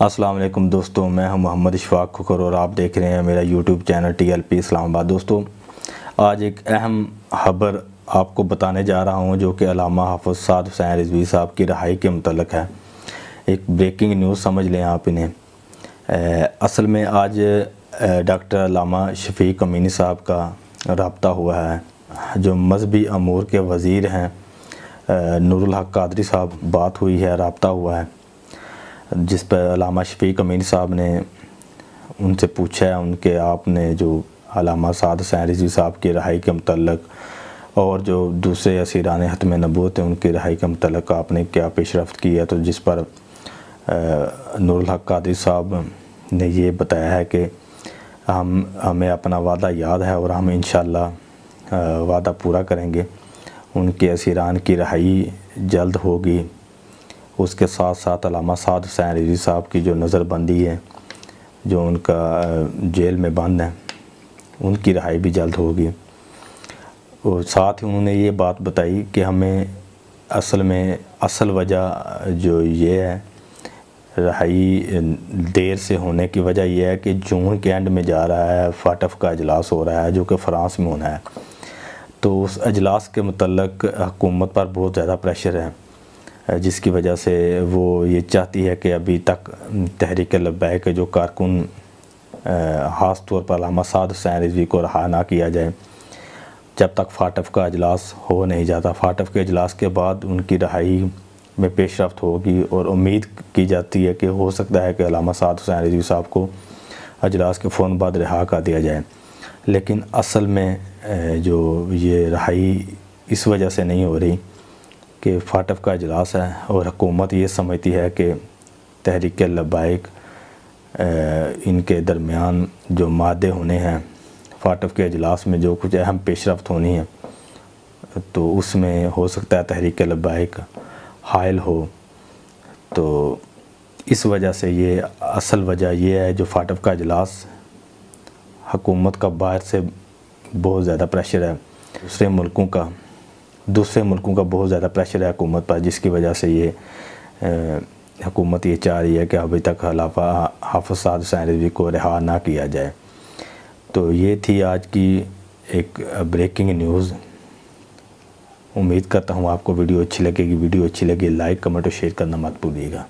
अस्सलाम वालेकुम दोस्तों, मैं हूं मोहम्मद इशफाक खुकर और आप देख रहे हैं मेरा यूट्यूब चैनल TLP इस्लामाबाद। दोस्तों, आज एक अहम खबर आपको बताने जा रहा हूं जो कि अल्लामा हाफ़िज़ साद हुसैन रिज़वी साहब की रहाई के मुतल्लिक़ है। एक ब्रेकिंग न्यूज़ समझ लें आप इन्हें। असल में आज डॉक्टर अल्लामा शफ़ीक़ अमीनी साहब का रब्ता हुआ है, जो मज़हबी अमूर के वज़ीर हैं नूरुल हक़ क़ादरी साहब, बात हुई है, रब्ता हुआ है, जिस पर अल्लामा शफ़ीक़ अमीनी साहब ने उनसे पूछा है उनके आपने जो अल्लामा साद हुसैन रिज़वी साहब की रहाई के मुतल्लिक़ और जो दूसरे असीरान ख़त्म नबूवत हैं उनकी रहाई के मुतल्लिक़ आपने क्या पेशरफ़्त की है। तो जिस पर नूरुल हक़ क़ादरी साहब ने ये बताया है कि हमें अपना वादा याद है और हम इंशाअल्लाह वादा पूरा करेंगे। उनके असीरान की रहाई जल्द होगी। उसके साथ साथ अल्लामा साद हुसैन रिज़वी साहब की जो नज़रबंदी है, जो उनका जेल में बंद है, उनकी रहाई भी जल्द होगी। और साथ ही उन्होंने ये बात बताई कि हमें असल वजह जो ये है रहाई देर से होने की वजह यह है कि जून के एंड में जा रहा है, फाटफ का अजलास हो रहा है जो कि फ़्रांस में होना है। तो उस अजलास के मुतल्लिक़ हुकूमत पर बहुत ज़्यादा प्रेशर है, जिसकी वजह से वो ये चाहती है कि अभी तक तहरीक लब्बैक के जो कारकुन ख़ास तौर पर अल्लामा साद हुसैन रिज़वी को रहा ना किया जाए जब तक फाटफ का अजलास हो नहीं जाता। फाटफ के अजलास के बाद उनकी रहाई में पेशरफ्त होगी और उम्मीद की जाती है कि हो सकता है कि अल्लामा साद हुसैन रिज़वी साहब को अजलास के फ़ौरन बाद रिहा कर दिया जाए। लेकिन असल में जो ये रहाई इस वजह से नहीं हो रही कि फाटफ का अजलास है और हुकूमत ये समझती है कि तहरीक लब्बैक इनके दरमियान जो मादे होने हैं फाटफ के अजलास में, जो कुछ अहम पेशरफ्त होनी है, तो उसमें हो सकता है तहरीक लब्बैक हायल हो। तो इस वजह से ये असल वजह ये है जो फाटफ का अजलास हुकूमत का बाहर से बहुत ज़्यादा प्रेशर है, दूसरे मुल्कों का बहुत ज़्यादा प्रेशर है हुकूमत पर, जिसकी वजह से ये हुकूमत ये चाह रही है कि अभी तक हाफ़िज़ साद हुसैन रिज़वी को रिहा ना किया जाए। तो ये थी आज की एक ब्रेकिंग न्यूज़। उम्मीद करता हूँ आपको वीडियो अच्छी लगेगी। वीडियो अच्छी लगी लाइक, कमेंट और शेयर करना मत भूलिएगा।